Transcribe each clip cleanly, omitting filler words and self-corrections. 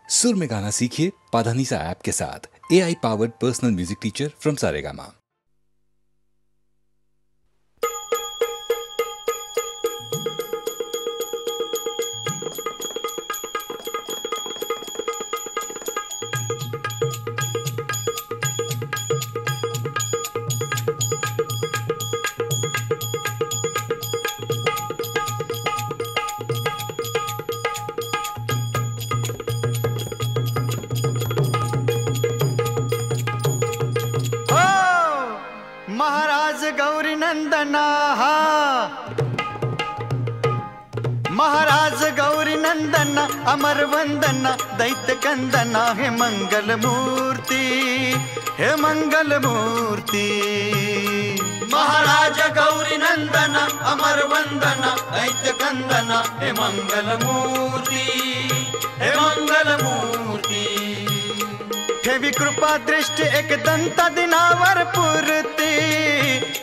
सुर में गाना सीखिए पाधानीसा ऐप के साथ। AI powered personal music teacher from Saregama. महाराज गौरी नंदना, महाराज गौरी नंदना, अमर वंदना, दैत्य कंदना, हे मंगल मूर्ति, हे मंगल मूर्ति। महाराज गौरी नंदना, अमर वंदना, दैत्य कंदना, हे मंगल मूर्ति, हे मंगल मूर्ति। ठेवी कृपा दृष्टि एक दंता दिनावर पूर्ति,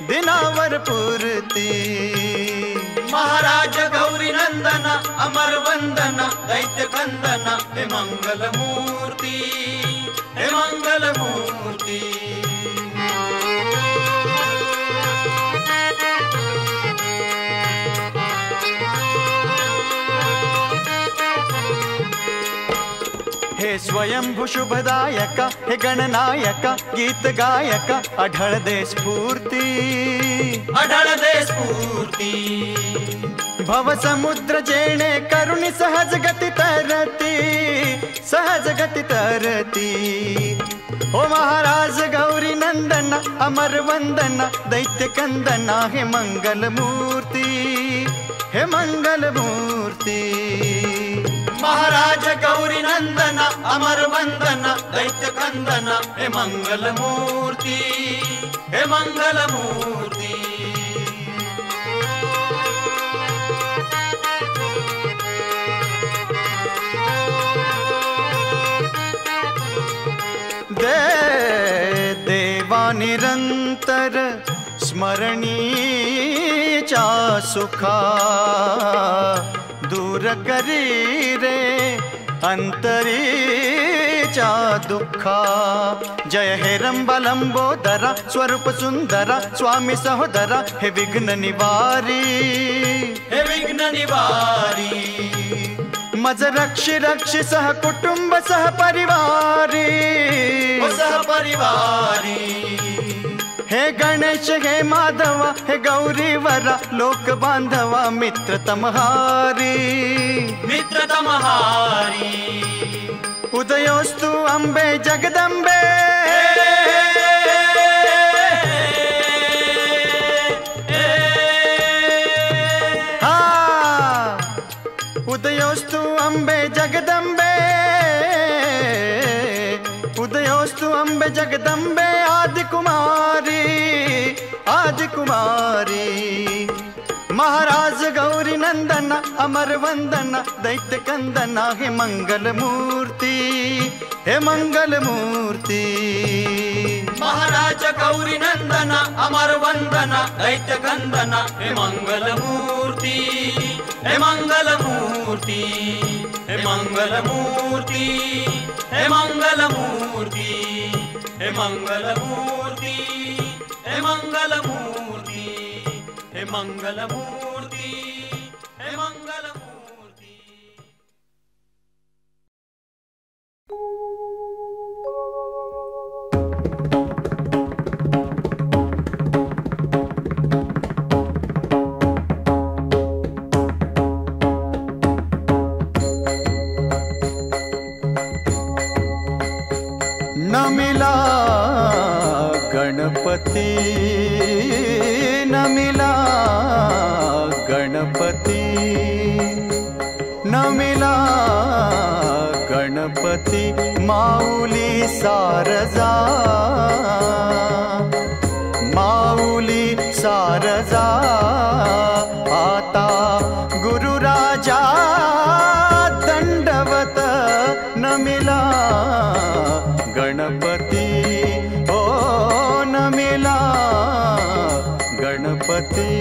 दिनावर पूर्ति। महाराज गौरी नंदना, अमर वंदना, दैत्य कंदना, हे मंगल मूर्ति, हे मंगल मूर्ति। हे स्वयंभू शुभदायक, हे गणनायक, गीत गायक, अढळ दे स्फूर्ती, अढळ दे स्फूर्ती। भव समुद्र जेणे करुणी सहज गती तरती, सहज गती तरती। ओ महाराज गौरी नंदना, अमर वंदना, दैत्य कंदना, हे मंगल मूर्ति, हे मंगल मूर्ति। महाराज गौरी नंदना, अमर वंदना, दैत्य कंदना, हे मंगल मूर्ति, हे मंगल मूर्ति। देवा निरंतर स्मरणीच्या सुखा, दूर करी रे अंतरीच्या दुःखा। जय हे रंबलंबोदरा, स्वरूप सुंदरा, स्वामी सहोदरा, हे विघ्न निवारी, हे विघ्न निवारी। मज रक्षि रक्षि सह कुटुंब सह परिवारी, सह परिवारी। हे गणेश हे माधवा, हे गौरी वरा, लोक बांधवा, मित्र तमहारी, मित्र तमहारी। उदयोस्तु अंबे जगदंबे, उदयोस्तु अंबे जगदंबे, उदयोस्तु अंबे जगदंबे, आदि कुमारी, आदि कुमारी। महाराज गौरी नंदना, अमर वंदना, दैत्य कंदना, हे मंगल मूर्ति, हे मंगल मूर्ति। महाराज गौरी नंदना, अमर वंदना, दैत्य कंदना, हे मंगल मूर्ति, हे मंगल मूर्ति, हे मंगल मूर्ति, हे मंगल मूर्ति, हे मंगल मूर्ति, हे मंगल मूर्ति, हे मंगल मूर्ति, हे मंगल मूर्ति। न मिला गणपति, न मिला गणपति, न मिला गणपति, माऊली सारजा, माऊली सारजा। आता गुरुराजा दंडवत, न मिला गणपति, ओ न मिला गणपति।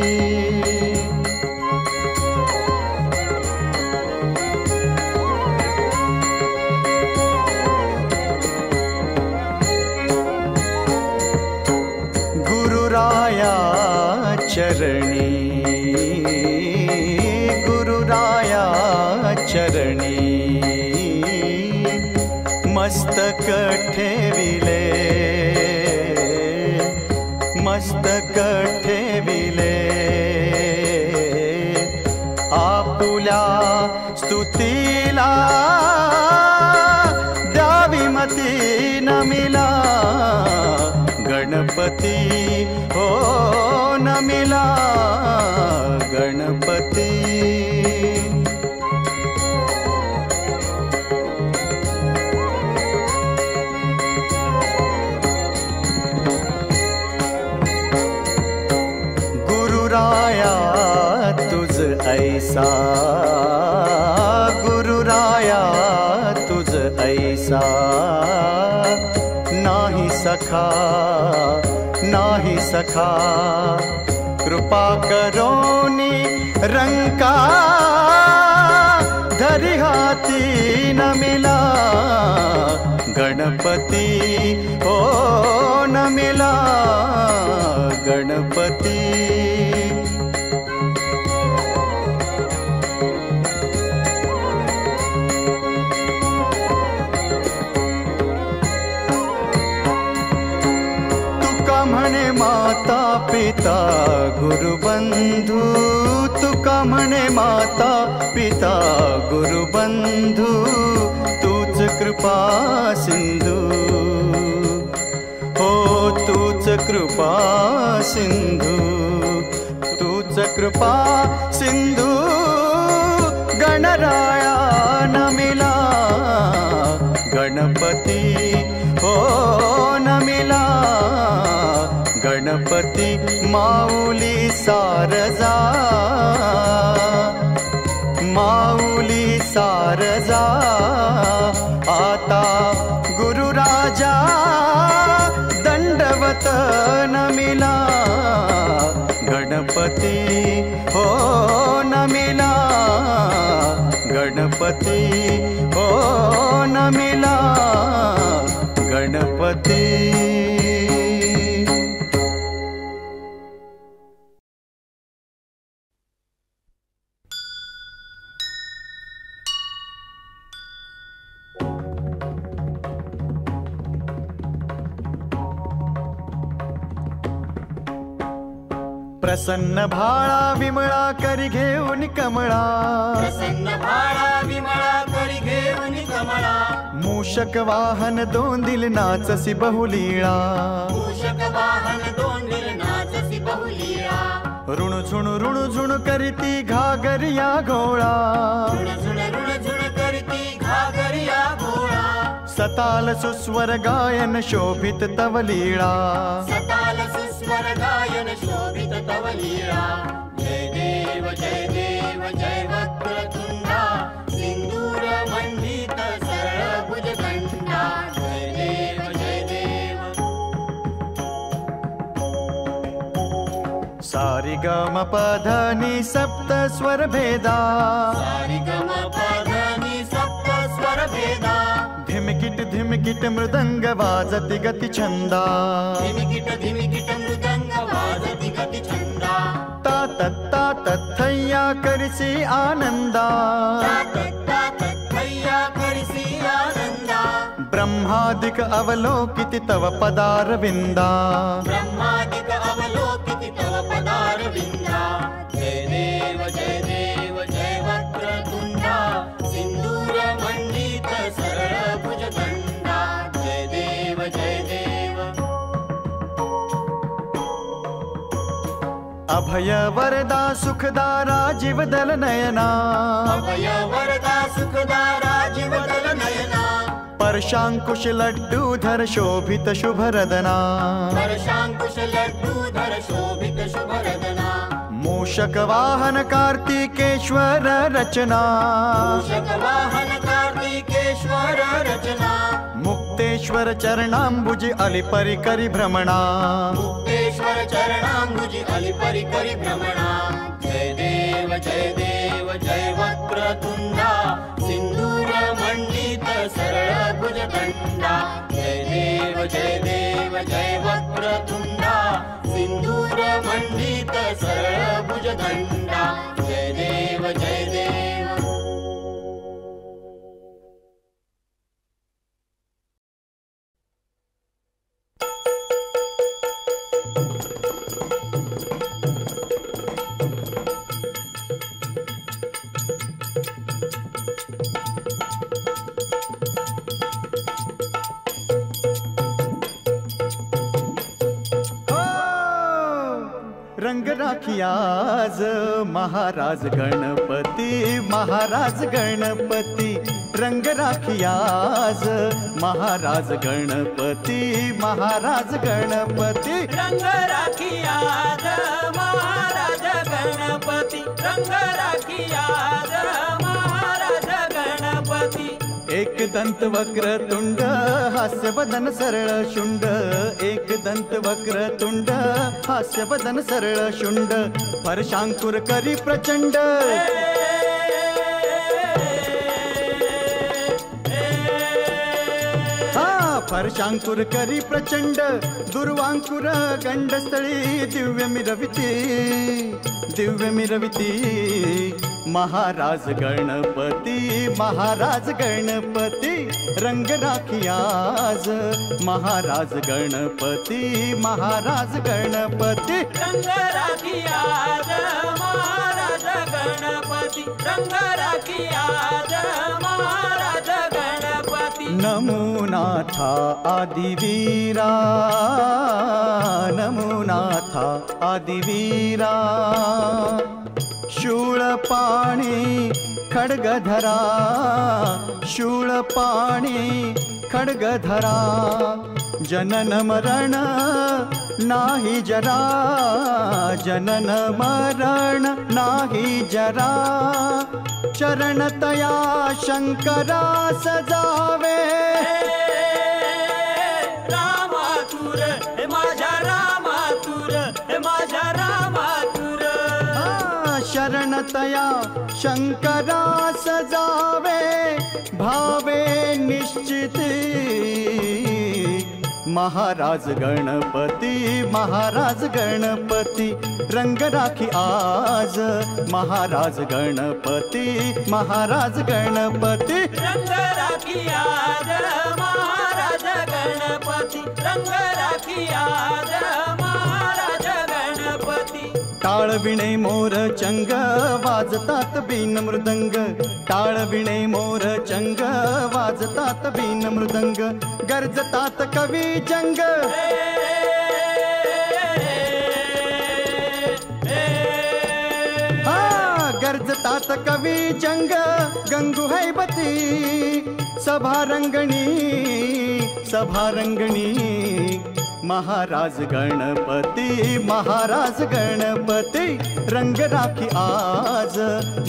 चरणी गुरुराया चरणी मस्तक ठेविले मस्तक ठेविले आपुल्या स्तुतीला द्यावी मती नमिला गणपती हो नमिला गणपती गुरुराया तुझ ऐसा गुरुराया तुझ ऐसा नाही सखा नाही सखा कृपा करोनी रंका धरी हाती नमिला गणपती हो नमिला गणपती म्हणे माता पिता गुरुबंधू तुका म्हणे माता पिता गुरुबंधू तूच कृपा सिंधू हो तूच कृपा सिंधू तूच कृपा सिंधू गणराया नमिला गणपती हो नमिला गणपती माऊली सारजा माऊली सारजा आता गुरुराजा दंडवत नमिला गणपती हो नमिला गणपती हो नमिला गणपती प्रसन्न भाळा विमळा करी घेऊन कमळा प्रसन्न भाळा विमळा करी घेऊन कमळा मूषक वाहन दोंदिल नाचसी बहुलीळा मूषक वाहन दोंदिल नाचसी बहुलीळा ऋणझुण करीती घागरिया घोळा ऋणझुण करीती घागरिया घोळा सताल सुस्वर गायन शोभित तव लीळा सताल सुस्वर गायन शोभित तव लीळा जय देव जय वक्रतुंडा सिंदूर मंडित सरळ भुजदंडा जय देव सारी गम पधनी सप्त स्वर भेदा सारी गम पधनी सप्त स्वर भेदा धिमकिट मृदंग वाजति गति छंदा धिमकिट मृदंग वाजति गति छंदा तात थैया करसी आनंदा थैया करसी आनंदा ब्रह्मादिक अवलोकित तव पदारविंदा ब्रह्मादिक अवलोकित तव पदारविंदा जय देव जय वक्रतुंडा सिंदूर मंडित सरळ भुजदंडा जय देव अभय वरदा सुखदारा जीवदल नयना अभय वरदा सुखदारा जीवदल नयना परशांकुश लड्डूधर शोभित शुभरदना परशांकुश लड्डूधर शोभित शुभरदना मूषक वाहन कार्तिकेश्वर रचना मूषक वाहन कार्तिकेश्वर रचना मुक्तेश्वर चरणांबुजी अलिपरि करि भ्रमणा मुक्तेश्वर चरणांबुजी अलिपरि करि भ्रमणा जय देव जय वक्रतुंडा सिंदूर मंडित सरळ भुजदंडा जय देव जय वक्रतुंडा सिंदूर मंडित सरळ भुजदंडा जय देव जय देव. रंग राखी आज महाराज गणपती, महाराज गणपती. रंग राखी आज महाराज गणपती, महाराज गणपती. रंग राखी आज महाराज गणपती, रंग राखी आज महाराज गणपती. एक दंत वक्र तुंड हास्य वदन सरळ शुंड. एक दंत वक्र तुंड हास्य वदन सरळ शुंड. परशांकुर करी प्रचंड. परशांकुर करी प्रचंड. दुर्वांकुर गंडस्थळी दिव्य मिरविती, दिव्य मिरविती. महाराज गणपती, महाराज गणपती. रंग राखी आज महाराज गणपती, महाराज गणपती. रंग राखी आज महाराज गणपती, रंग राखी आज महाराज गणपती. नमो नाथा आदिवीरा, नमो नाथा आदिवीरा. शूळपाणी खड्गधरा, शूळपाणी खड्गधरा. जनन मरण नाही जरा, जनन मरण नाही जरा. चरणतया शंकरा सजावे. रामातुर हे माझ्या रामातुर, हे माझ्या रामातुर. शरणतया शंकरा सजावे. भावे निश्चिती. महाराज गणपती, महाराज गणपती. रंग राखी आज महाराज गणपती, महाराज गणपती. रंग राखी आज महाराज गणपती, रंग राखी आज महाराज गणपती. टाळविणे मोर चंग वाजतात बिन मृदंग. टाळविणे मोर चंग वाजतात बिन मृदंग. गर्जतात कवी जंग. गर्जतात कवी जंग. गंगू हैबती सभारंगणी, सभारंगणी. महाराज गणपती, महाराज गणपती. रंग राखी आज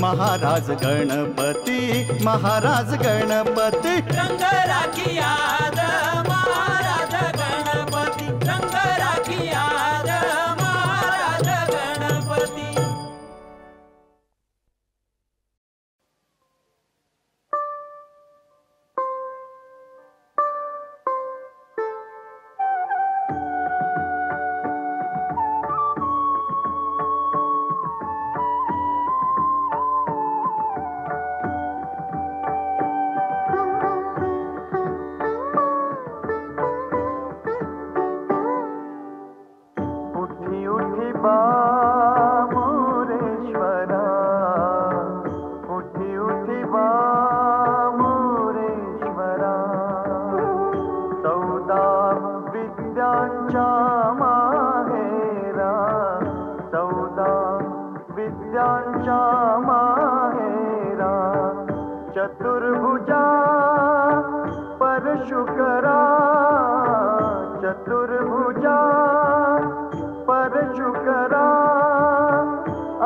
महाराज गणपती, महाराज गणपती. रंग राखी आज महाराज गणपती, रंग राखी आज महाराज गणपती. चतुर्भुजा परशुकरा, चतुर्भुजा परशुकरा.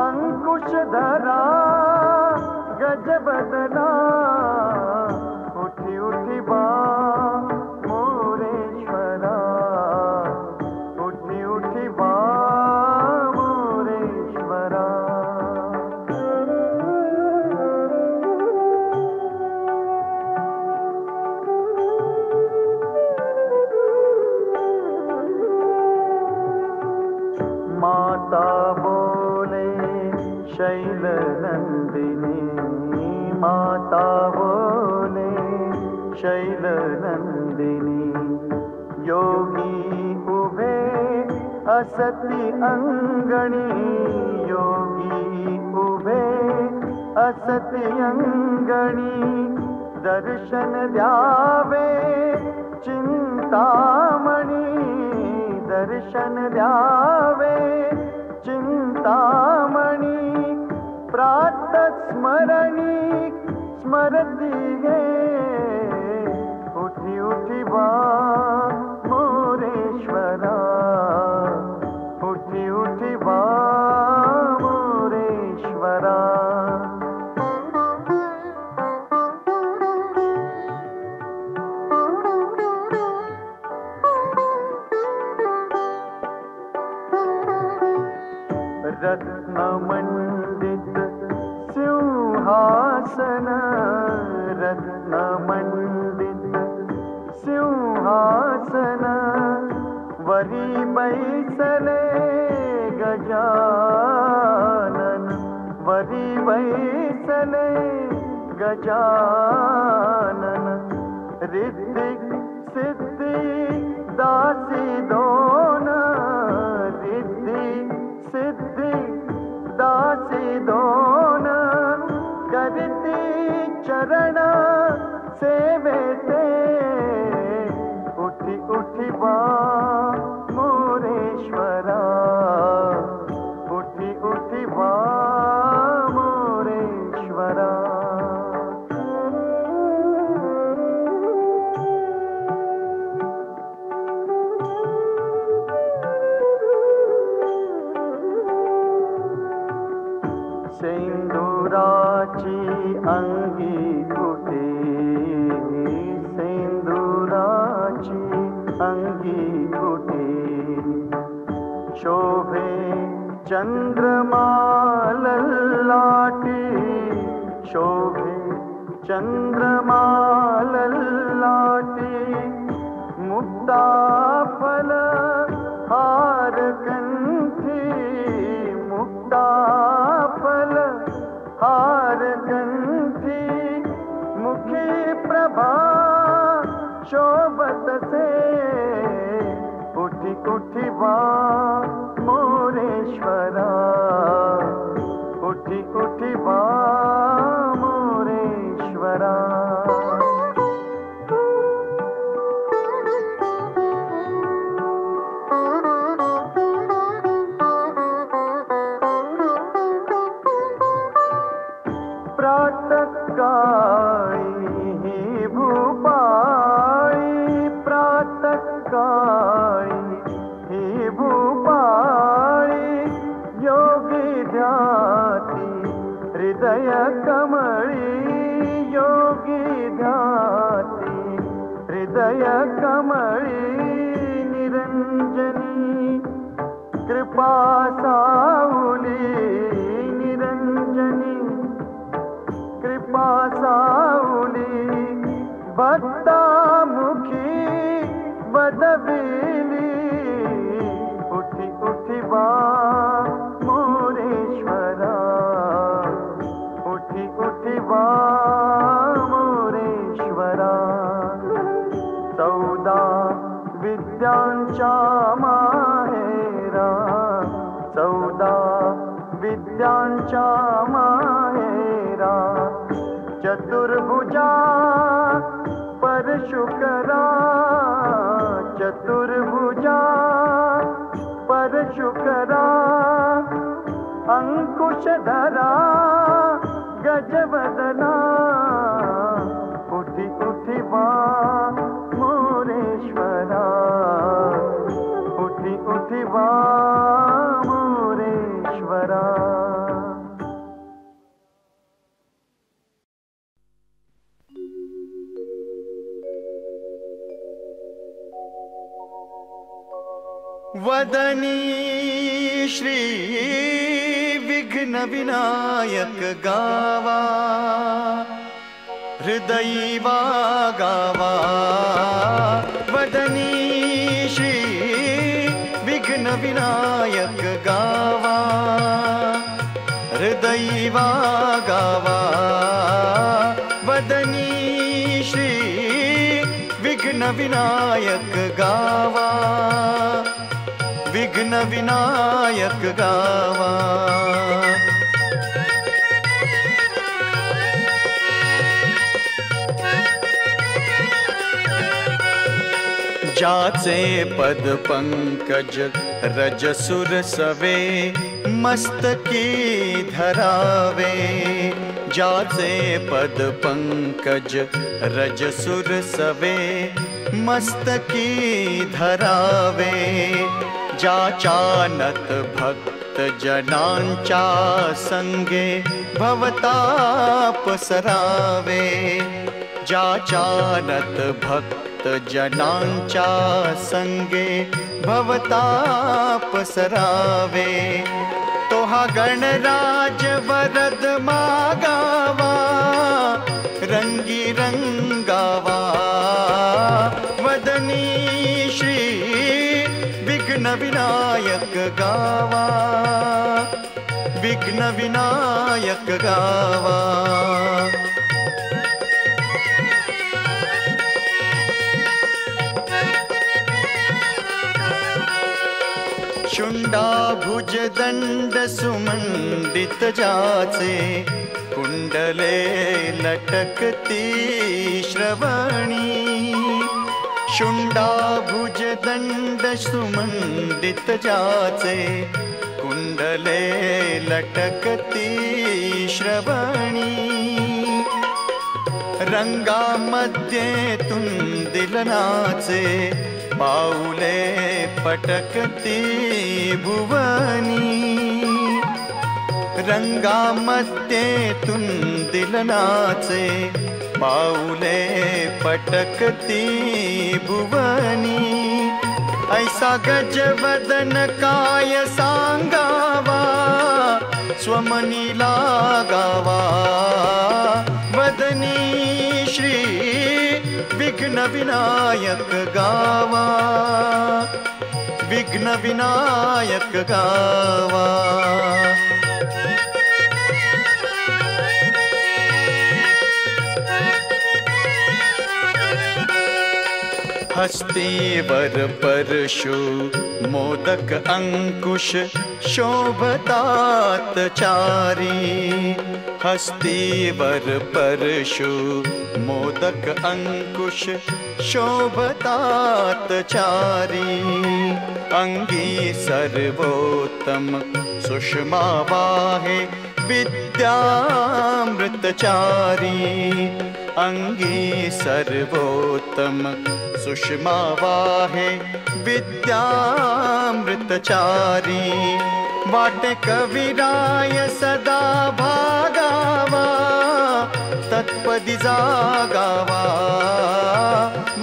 अंकुशधरा गजबदना, उठी उठी बा मोरेश्वरा, उठी उठी बा मोरेश्वरा. शैलनंदिनी माता बोले शैलनंदिनी योगी उभे असती अंगणी योगी उभे असती अंगणी दर्शन द्यावे चिंतामणी दर्शन द्यावे चिंतामणी प्रातस्मरणी स्मरती गे उठी उठी बा मोरेश्वरा उठी उठी बा मोरेश्वरा रत्नमंडित सिंहासन रत्नमंडित सिंहासन वरी बैसले गजानन वरी बैसले गजानन रिद्धि सिद्धि दासी दोन रिद्धि सिद्धि दासी दोन करती चरण सेवेते उठी उठी बा मोरेश्वरा उठी उठी बा मोरेश्वरा सिंदुराची अंगी कुटे सिंदुराची अंगी कुटे शोभे चंद्रमा ललाटी शोभे चंद्रमा ललाटी मुक्ता फल हार कंठी मुक्ता फल हार कंठी मुखी प्रभा शोभत से उठी उठी बा मोरेश्वरा उठी उठी बा मोरेश्वरा प्रातःकाळी भूपाळी प्रातःकाळी भूपाळी योगी ध्याती हृदय कमळी योगी ध्याती हृदय कमळी निरंजनी कृपा सावली निरंजनी कृपा सावली भक्तामुखी वदविली उठी उठी बा मोरेश्वरा उठी उठी बा मोरेश्वरा 14 विद्यांच्या माहेरा 14 विद्यांच्या माहेरा चतुर्भुजा परशुकरा चतुर्भुजा परशुकरा अंकुशधरा गजवदना उठी उठी बा मोरेश्वरा उठी उठी बा मोरेश्वरा वदनी श्री विघ्न विनायक गावा हृदयी गावा वदनी श्री विघ्न विनायक गावा हृदयी विघ्न विनायक गावा, विघ्न विनायक गावा। जाचे पद पंकज रज सुर सवे, मस्तकी धरावे। जाचे पद पंकज रज सुर सवे, मस्तकी धरावे। जाचानत भक्त जनांच्या संगे, भवताप सरावे। जाचानत भक्त जनांच्या संगे, भवताप सरावे। तो हा गणराज वरद मागावा, रंगी रंगावा। वदनी श्री विघ्न विनायक गावा, विघ्न विनायक गावा। शुंडा भुज दंड सुमंडित जाचे, कुंडले लटकती श्रवणी। शुंडा भुज दंड सुमंडित जाचे, कुंडले लटकती श्रवणी। रंगामध्ये तुंदिल नाचे, पाऊले पटकती भुवनी। रंगामध्ये तुंदिल नाचे, पाऊले पटकती भुवनी। ऐसा गजवदन काय सांगावा, स्वमनी लागावा। वदनी श्री विघ्न विनायक गावा, विघ्न विनायक गावा। हस्तीवर परशु मोदक अंकुश, शोभतात चारी। हस्तीवर परशु मोदक अंकुश, शोभतात चारी। अंगी सर्वोत्तम सुषमा वाहे, विद्यामृत चारी। अंगी सर्वोत्तम सुषमा वाहे, विद्यामृत चारी। वाटे कविराय सदा भागावा, तत्पदी जागावा।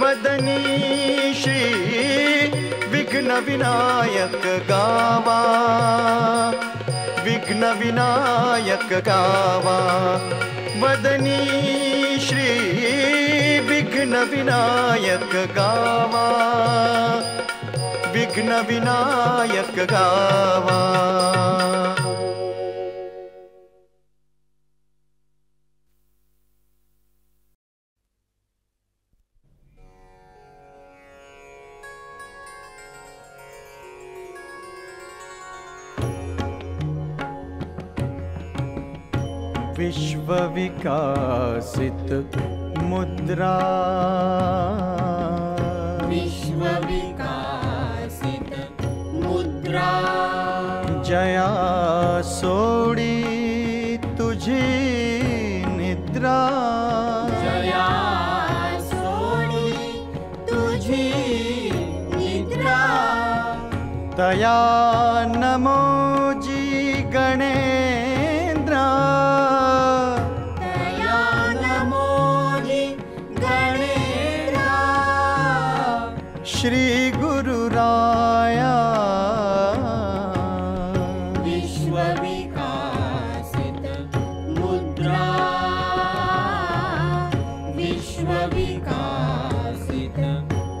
वदनी श्री विघ्न विनायक गावा, विघ्न विनायक गावा। वदनी श्री विघ्न विनायक गावा, विघ्न विनायक गावा। विश्व विकासित मुद्रा, विश्व विकासित मुद्रा। जया सोडी तुझी निद्रा, जया सोडी तुझी निद्रा। तया नमोजी गणेंद्रा, तया नमोजी गणेंद्रा। श्री गुरुराया विश्व विकासित मुद्रा, विश्व विकासित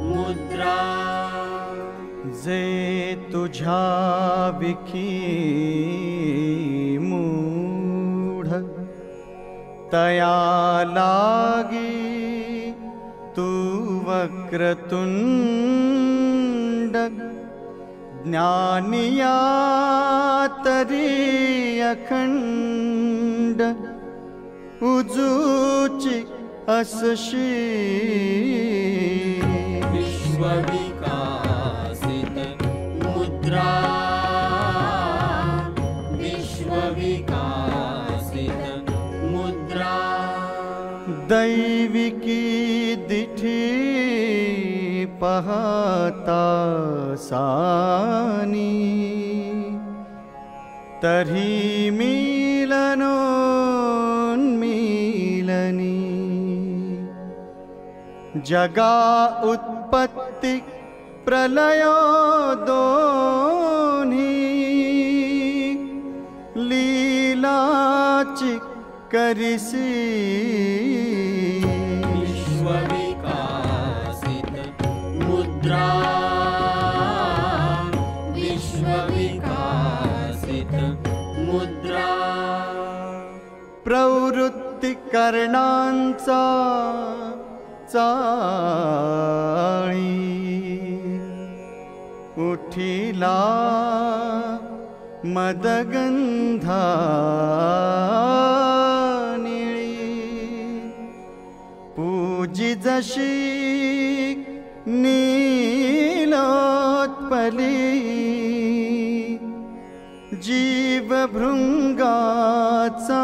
मुद्रा। जे तुझ्या विखी मूढ, तया लागी तू वक्रतुंड ज्ञानिया तरी अखंड उजूची असशी विश्वविकासित मुद्रा विश्वविकासित मुद्रा दैविकी दिठी पाहता सानी तरी मिलनोन्मिलनी जगा उत्पत्ति प्रलयो दोन्ही लीलाची करिसी विश्वविकासित मुद्रा विश्वविकासित मुद्रा प्रवृत्ती करणांचा चाळी उठिला मदगंधा पूजी जशी नीलोत्पली जीव भृंगाचा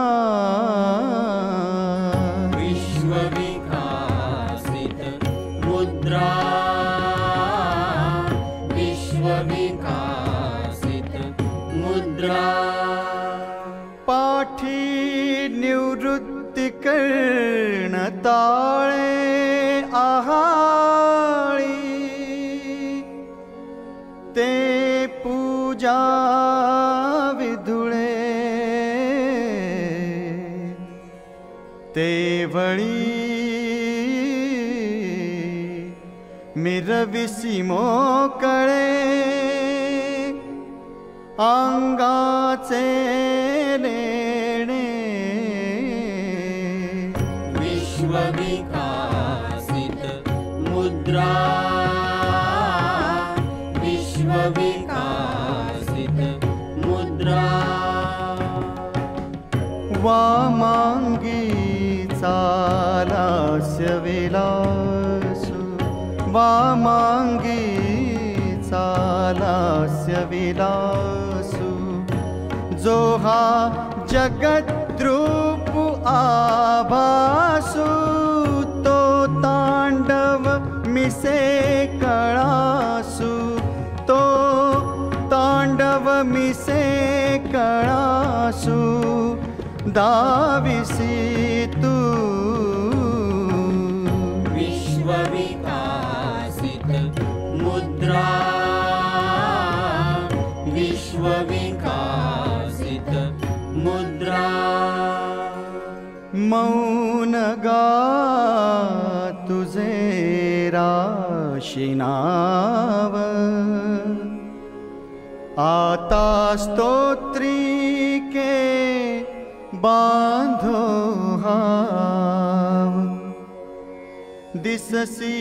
विश्वविकासित मुद्रा विश्वविकासित मुद्रा पाठी निवृत्ती कर्ण ताळे आहाळी ते पूजा विधुळे ते वळी मिरविसी मोकळे अंगाचे लेणे विश्वविकासित मुद्रा विश्वविकासित मुद्रा वामांगी चालास्य विलासु वामांगी चालास्य विलासु जो हा जगद्रूप आभासु तो तांडव मिसे कळासु तो तांडव मिसे कळासु दाविसी तू विश्वविकासित मुद्रा विश्वविकासित मुद्रा मौन गा तुझे राशिनाव आता स्तोत्रिके बांधो हाव दिससी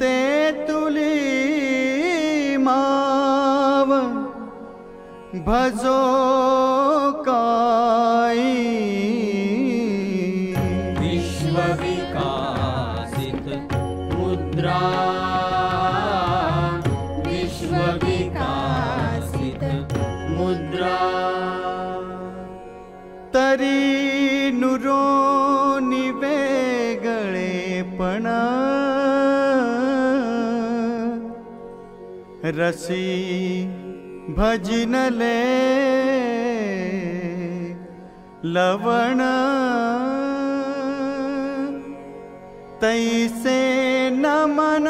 ते तुली माव भजो काई विश्वविकासित मुद्रा विश्वविकासित मुद्रा तरी नुरो निवेगळेपण रसी भजनले लवण तैसे नमन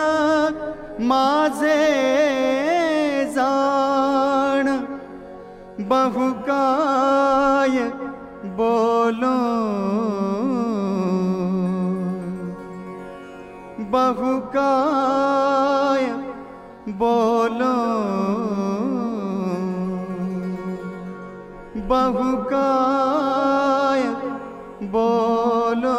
माझे जाण बहुकाय बोलो बहुकाय बोलो बहुकाय बोलो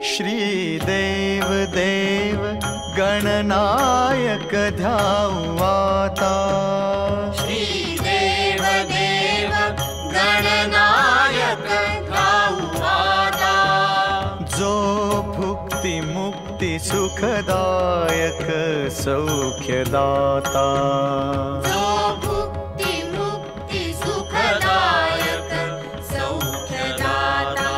श्रीदेव देव गणनायक ध्याऊ आता, श्रीदेव देव गणनायक ध्याऊ आता, जो भुक्ती मुक्ती सुखदायक सौख्यदाता, जो भुक्ती मुक्ती सुखदायक सौख्यदाता,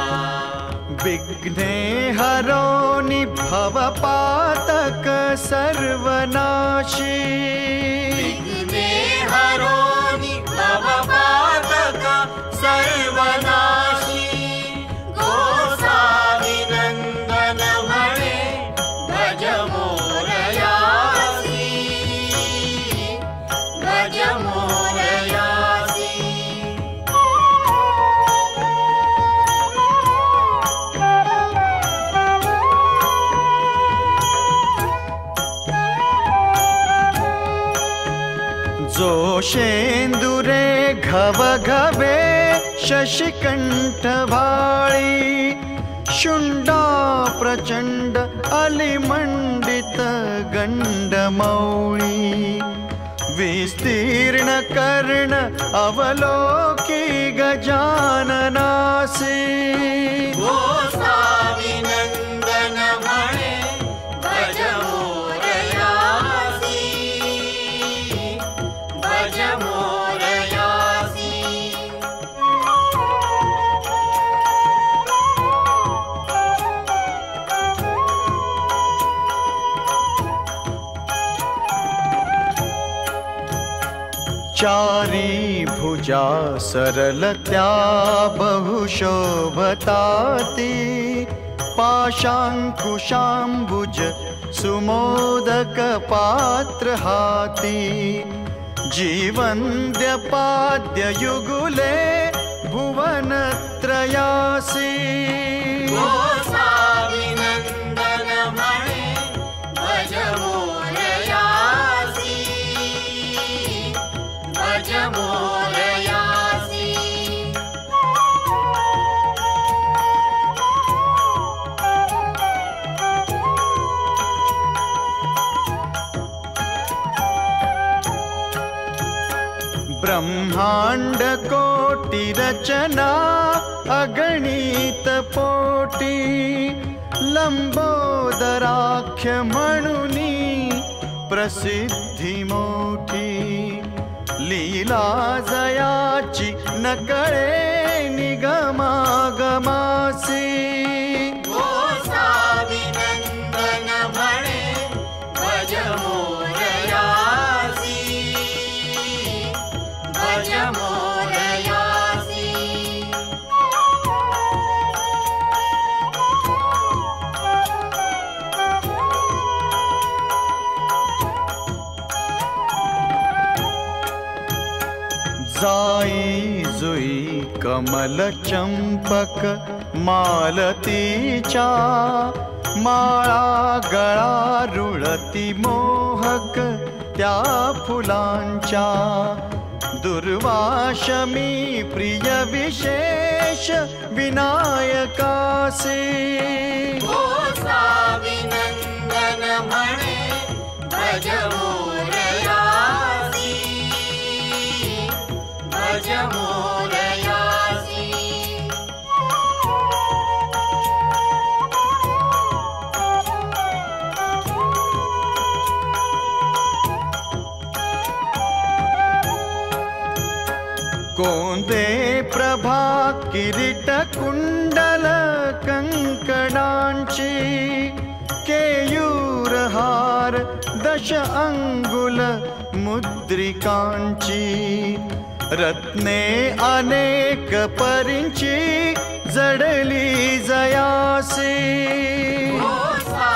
विघ्ने हरोनि भवपातक सर्वनाशी, विघ्ने हरोनि भवपातक सर्वनाशी, गोसाविनंदन म्हणे भज मोरयासी, भज मोरयासी. जो शेंदुरे घवघवे शशिकंठ भाळी, शुंडा प्रचंड अलिमंडित गंडमौळी, विस्तीर्ण कर्ण अवलोकी गजाननासी, गोसाविनंदन म्हणे भज मोरयासी, भज मोरयासी. चारी भुजा सरलत्या बहुशोभताती, पाशांकुशांबुज सुमोदक पात्र हाती, जीवंद्य पाद्य युगुले भुवन त्रयासी, गोसाविनंदन म्हणे भज मोरयासी, भज मोरयासी. ब्रह्मांड कोटि रचना अगणित पोटी, लंबोदराख्य म्हणुनी प्रसिद्धी मोठी, लीला जयाची नकळे निगमागमासी, गोसाविनंदन म्हणे भज मोरयासी, भज मोरयासी. जाई जुई कमल चंपक मालतीच्या, माळा गळा रुळती मोहक त्या फुलांच्या, दुर्वाशमी प्रिय विशेष विनायकासी, गोसाविनंदन म्हणे भज मोरयासी, भज मोरयासी. कोंदे प्रभा किरीट कुंडल कंकणांची, केयूरहार दश अंगुल मुद्रिकांची, रत्ने अनेक परींची जडली जयासी, गोसाविनंदन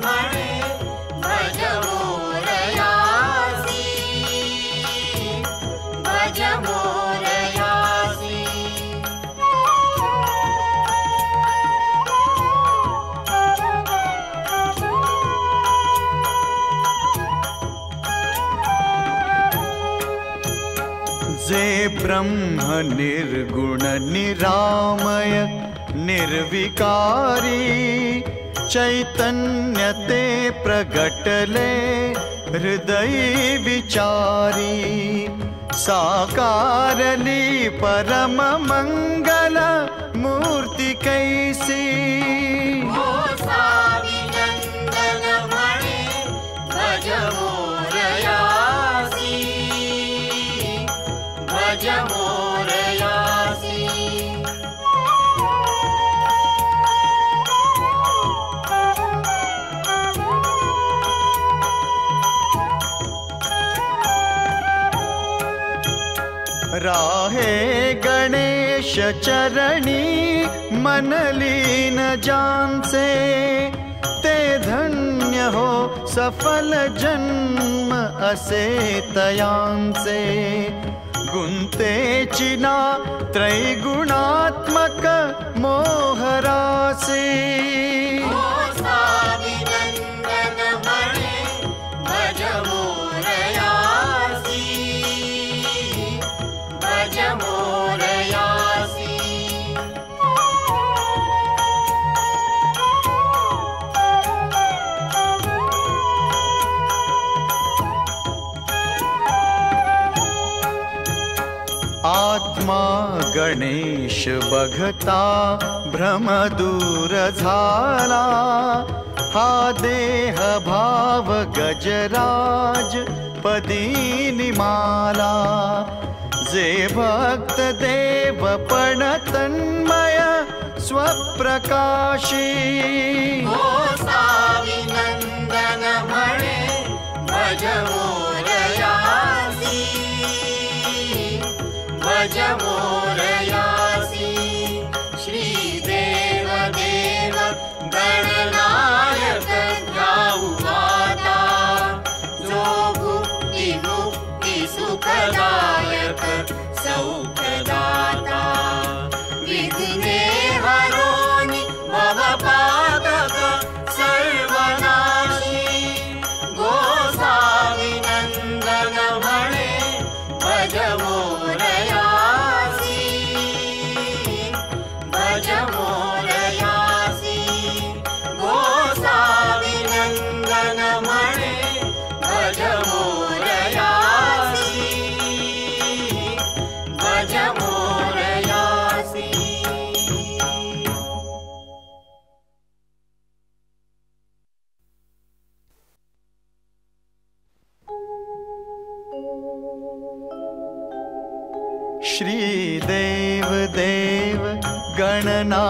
म्हणे भज मोरयासी, भज मोरयासी. जे ब्रह्म निर्गुण निरामय निर्विकारी चैतन्य ते प्रगटले हृदय विचारी साकारली परम मंगल मूर्ति कैसी गोसाविनंदन मणे भज मोरयासी भज मोरयासी राहे गणेश चरणी मन लीन जान से ते धन्य हो सफल जन्म असे तयान से गुंते चिना त्रैगुणात्मक मोहरासी गोसाविनंदन मणे भज मोरयासी भज मोरयासी आत्मा गणेश बघता भ्रम दूर झाला हा देह भाव गजराज पदीनी माला जे भक्त देव पण तन्मय स्वप्रकाशी गोसाविनंदन मणे भज मोरयासी भज मोरयासी श्रीदेव देव गणनायक जाऊ आता जो भुक्ती मुक्ती सुखदायक सौख्यदाता विघ्ने हरोनि भवपातक सर्वनाशी गोसाविनंदन मणे भज मोरयासी भज मोरयासी गोसाविनंदन मणे भज मोरयासी भज मोरयासी श्री देव देव गणना